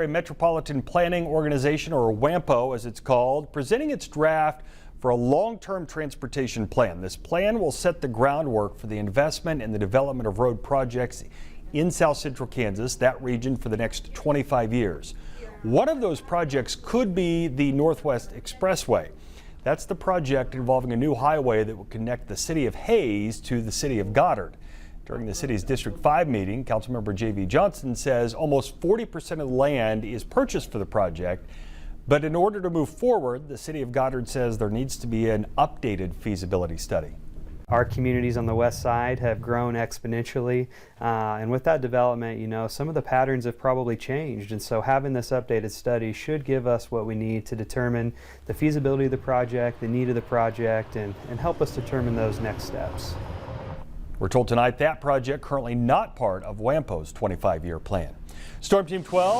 Metropolitan Planning Organization, or WAMPO as it's called, presenting its draft for a long-term transportation plan. This plan will set the groundwork for the investment and the development of road projects in South Central Kansas, that region, for the next 25 years. One of those projects could be the Northwest Expressway. That's the project involving a new highway that will connect the city of Hayes to the city of Goddard. During the city's District 5 meeting, Councilmember J.V. Johnson says almost 40% of the land is purchased for the project. But in order to move forward, the city of Goddard says there needs to be an updated feasibility study. Our communities on the west side have grown exponentially, and with that development, some of the patterns have probably changed, and so having this updated study should give us what we need to determine the feasibility of the project, the need of the project, and help us determine those next steps. We're told tonight that project currently not part of WAMPO's 25-year plan. Storm Team 12.